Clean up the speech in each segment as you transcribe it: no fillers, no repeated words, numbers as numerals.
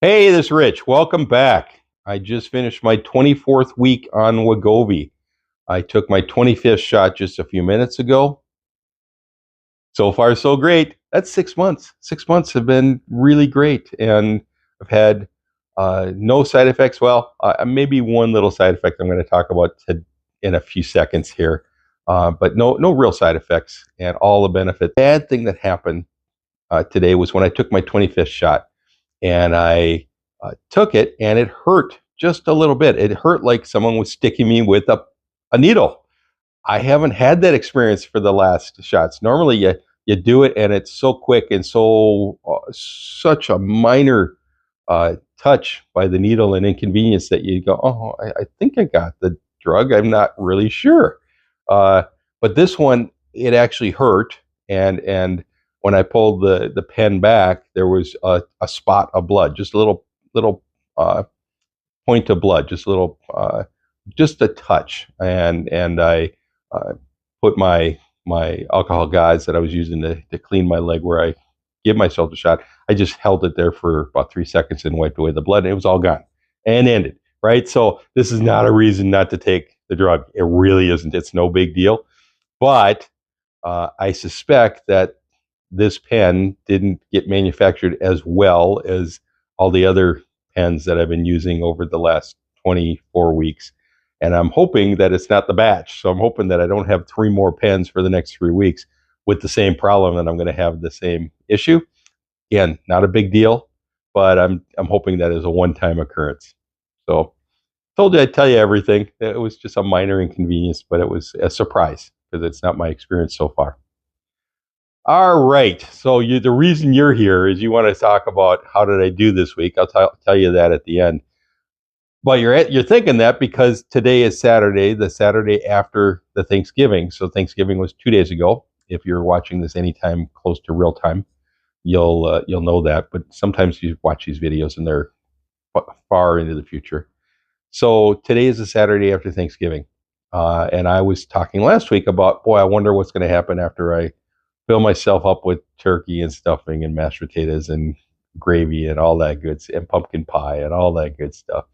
Hey, this is Rich. Welcome back. I just finished my 24th week on Wegovy. I took my 25th shot just a few minutes ago. So far, so great. That's 6 months. 6 months have been really great, and I've had no side effects. Well, maybe one little side effect I'm going to talk about in a few seconds here, but no real side effects, and all the benefit. Bad thing that happened today was when I took my 25th shot, and I took it, and it hurt just a little bit. It hurt like someone was sticking me with a needle. I haven't had that experience for the last shots. Normally, you do it, and it's so quick and such a minor touch by the needle and inconvenience that you go, oh, I think I got the drug. I'm not really sure. But this one, it actually hurt, and when I pulled the pen back, there was a spot of blood, just a little point of blood, just a little, just a touch, and I put my alcohol gauze that I was using to clean my leg where I give myself a shot. I just held it there for about 3 seconds and wiped away the blood, and it was all gone and ended. Right, so this is not a reason not to take the drug. It really isn't. It's no big deal, but I suspect that this pen didn't get manufactured as well as all the other pens that I've been using over the last 24 weeks. And I'm hoping that it's not the batch. So I'm hoping that I don't have 3 more pens for the next 3 weeks with the same problem, and I'm going to have the same issue. Again, not a big deal, but I'm hoping that is a one-time occurrence. So told you I'd tell you everything. It was just a minor inconvenience, but it was a surprise because it's not my experience so far. All right. So the reason you're here is you want to talk about how did I do this week. I'll tell you that at the end. But you're thinking that because today is Saturday, the Saturday after the Thanksgiving. So Thanksgiving was 2 days ago. If you're watching this anytime close to real time, you'll know that. But sometimes you watch these videos and they're far into the future. So today is the Saturday after Thanksgiving, and I was talking last week about, boy, I wonder what's going to happen after I fill myself up with turkey and stuffing and mashed potatoes and gravy and all that good, and pumpkin pie and all that good stuff.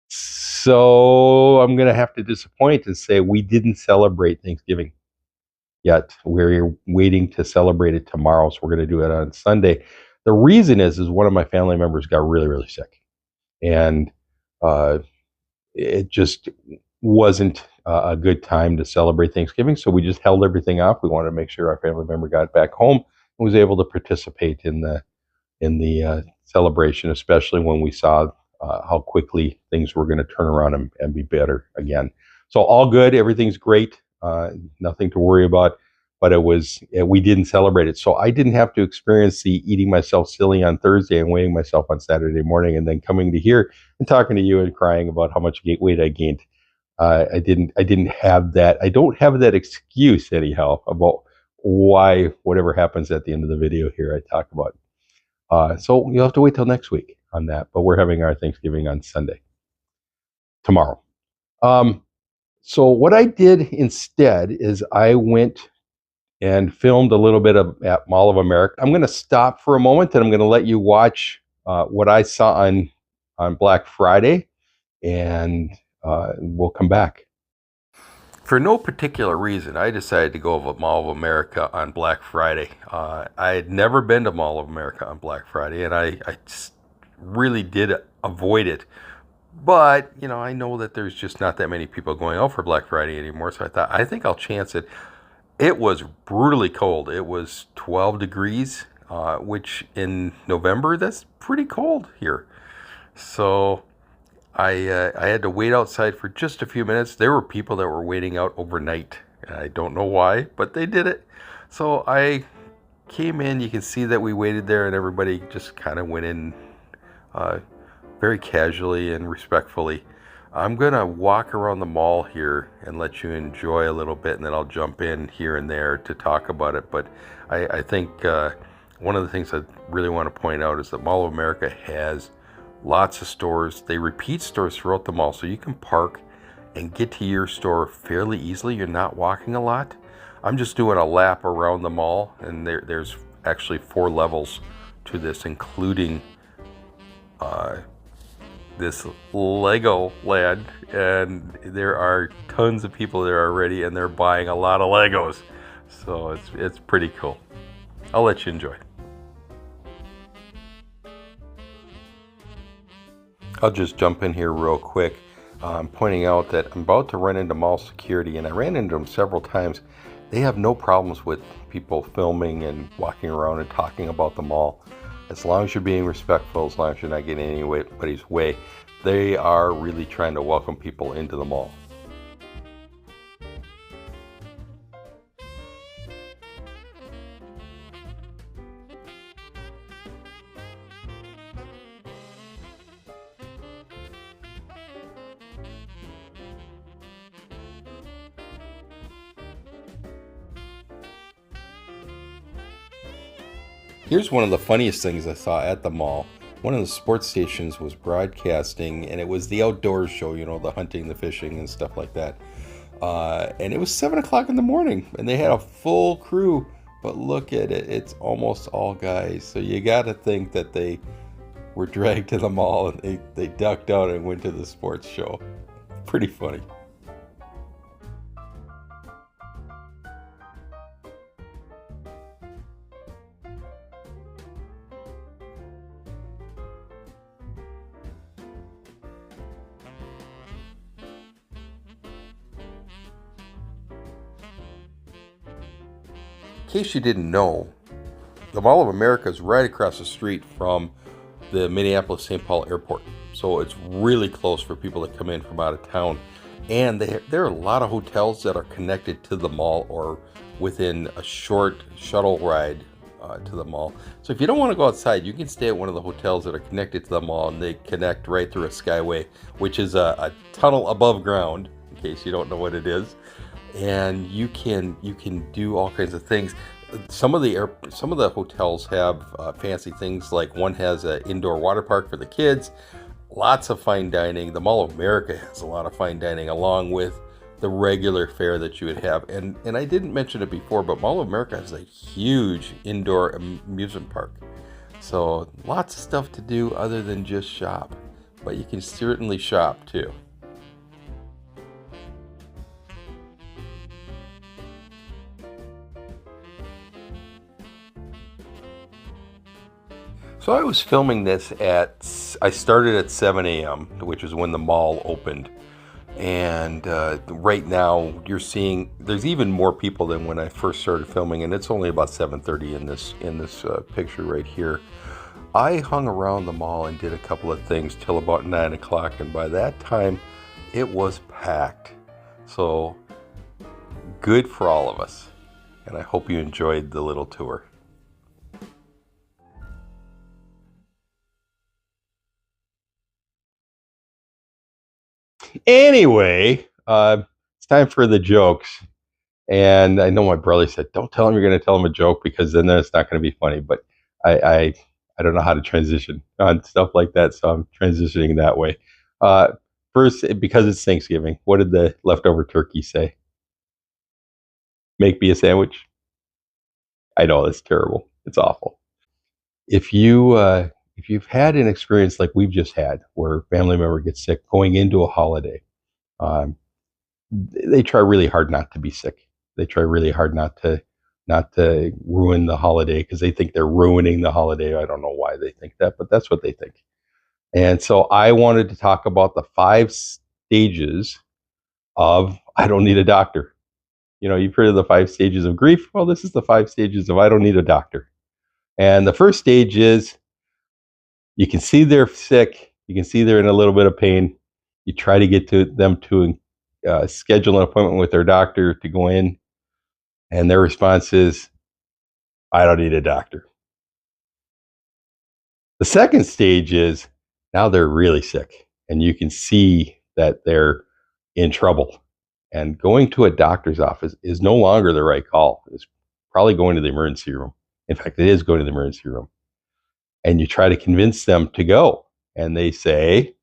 So I'm going to have to disappoint and say we didn't celebrate Thanksgiving yet. We're waiting to celebrate it tomorrow, so we're going to do it on Sunday. The reason is one of my family members got really, really sick, and it just wasn't a good time to celebrate Thanksgiving, so we just held everything off. We wanted to make sure our family member got back home and was able to participate in the celebration, especially when we saw how quickly things were going to turn around and be better again. So all good, everything's great, nothing to worry about. But we didn't celebrate it, so I didn't have to experience the eating myself silly on Thursday and weighing myself on Saturday morning, and then coming to here and talking to you and crying about how much weight I gained. I didn't have that. I don't have that excuse anyhow about why whatever happens at the end of the video here I talk about. So you'll have to wait till next week on that. But we're having our Thanksgiving on Sunday, tomorrow. So what I did instead is I went and filmed a little bit at Mall of America. I'm going to stop for a moment, and I'm going to let you watch what I saw on Black Friday, and we'll come back. For no particular reason, I decided to go to Mall of America on Black Friday. I had never been to Mall of America on Black Friday, and I really did avoid it. But, I know that there's just not that many people going out for Black Friday anymore, so I think I'll chance it. It was brutally cold. It was 12 degrees, which in November, that's pretty cold here. So I had to wait outside for just a few minutes. There were people that were waiting out overnight. I don't know why, but they did it. So I came in. You can see that we waited there, and everybody just kind of went in very casually and respectfully. I'm going to walk around the mall here and let you enjoy a little bit, and then I'll jump in here and there to talk about it. But I think one of the things I really want to point out is that Mall of America has lots of stores. They repeat stores throughout the mall, so you can park and get to your store fairly easily. You're not walking a lot. I'm just doing a lap around the mall, and there's actually 4 levels to this, including this Lego land, and there are tons of people there already, and they're buying a lot of Legos. So it's pretty cool. I'll let you enjoy. I'll just jump in here real quick, pointing out that I'm about to run into mall security, and I ran into them several times. They have no problems with people filming and walking around and talking about the mall. As long as you're being respectful, as long as you're not getting in anybody's way, they are really trying to welcome people into the mall. Here's one of the funniest things I saw at the mall. One of the sports stations was broadcasting, and it was the outdoors show, you know, the hunting, the fishing, and stuff like that. And it was 7 o'clock in the morning, and they had a full crew. But look at it, it's almost all guys. So you got to think that they were dragged to the mall, and they ducked out and went to the sports show. Pretty funny. In case you didn't know, the Mall of America is right across the street from the Minneapolis-St. Paul Airport. So it's really close for people that come in from out of town. And there are a lot of hotels that are connected to the mall or within a short shuttle ride to the mall. So if you don't want to go outside, you can stay at one of the hotels that are connected to the mall, and they connect right through a skyway, which is a tunnel above ground, in case you don't know what it is. And you can do all kinds of things. Some of the hotels have fancy things, like one has an indoor water park for the kids, lots of fine dining. The Mall of America has a lot of fine dining, along with the regular fare that you would have. And I didn't mention it before, but Mall of America has a huge indoor amusement park. So lots of stuff to do other than just shop, but you can certainly shop too. So I was filming this I started at 7 a.m., which is when the mall opened. And right now you're seeing there's even more people than when I first started filming, and it's only about 7:30 in this picture right here. I hung around the mall and did a couple of things till about 9 o'clock, and by that time it was packed. So good for all of us, and I hope you enjoyed the little tour. Anyway, it's time for the jokes. And I know my brother said, "Don't tell him you're going to tell him a joke, because then it's not going to be funny." But I, I, I don't know how to transition on stuff like that, so I'm transitioning that way. Uh, First, because it's Thanksgiving, what did the leftover turkey say? Make me a sandwich. I know it's terrible. It's awful. If you've had an experience like we've just had, where a family member gets sick going into a holiday, um, they try really hard not to be sick. They try really hard not to ruin the holiday, because they think they're ruining the holiday. I don't know why they think that, but that's what they think. And so I wanted to talk about the 5 stages of I don't need a doctor. You know, you've heard of the 5 stages of grief. Well, this is the 5 stages of I don't need a doctor. And the first stage is you can see they're sick. You can see they're in a little bit of pain. You try to get to them to schedule an appointment with their doctor to go in, and their response is, I don't need a doctor. The second stage is now they're really sick, and you can see that they're in trouble. And going to a doctor's office is no longer the right call. It's probably going to the emergency room. In fact, it is going to the emergency room. And you try to convince them to go, and they say,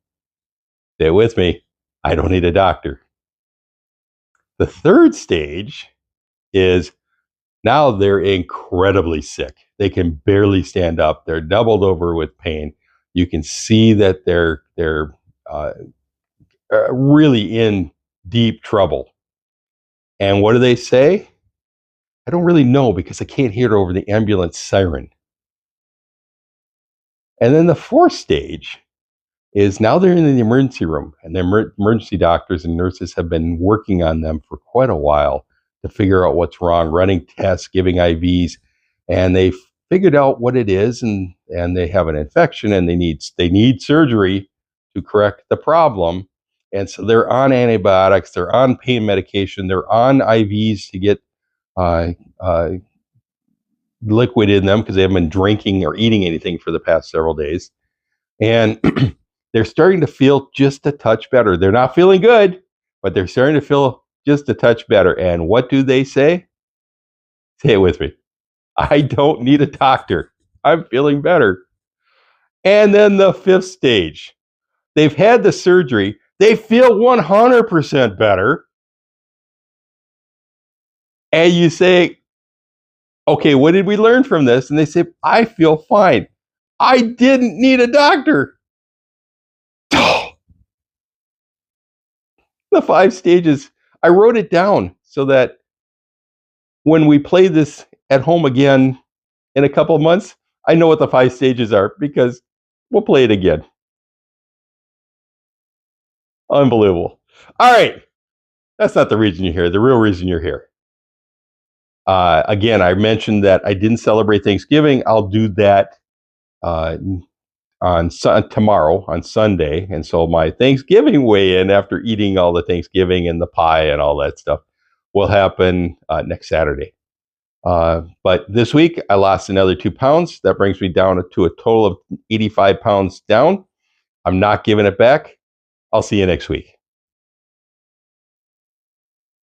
stay with me, I don't need a doctor. The third stage is Now they're incredibly sick. They can barely stand up. They're doubled over with pain. You can see that they're really in deep trouble. And what do they say? I don't really know because I can't hear it over the ambulance siren. And then the fourth stage is now they're in the emergency room, and the emergency doctors and nurses have been working on them for quite a while to figure out what's wrong, running tests, giving IVs, and they figured out what it is, and they have an infection, and they need surgery to correct the problem. And so they're on antibiotics, they're on pain medication, they're on IVs to get uh, uh, liquid in them because they haven't been drinking or eating anything for the past several days. And they're starting to feel just a touch better. They're not feeling good, but they're starting to feel just a touch better. And what do they say? Say it with me. I don't need a doctor. I'm feeling better. And then the fifth stage. They've had the surgery. They feel 100% better. And you say, okay, what did we learn from this? And they say, I feel fine. I didn't need a doctor. The 5 stages. I wrote it down so that when we play this at home again in a couple of months, I know what the 5 stages are because we'll play it again. Unbelievable. All right. That's not the reason you're here. The real reason you're here. Again, I mentioned that I didn't celebrate Thanksgiving. I'll do that tomorrow on Sunday, and so my Thanksgiving weigh-in after eating all the Thanksgiving and the pie and all that stuff will happen next Saturday. But this week I lost another 2 pounds. That brings me down to a total of 85 pounds down. I'm not giving it back. I'll see you next week.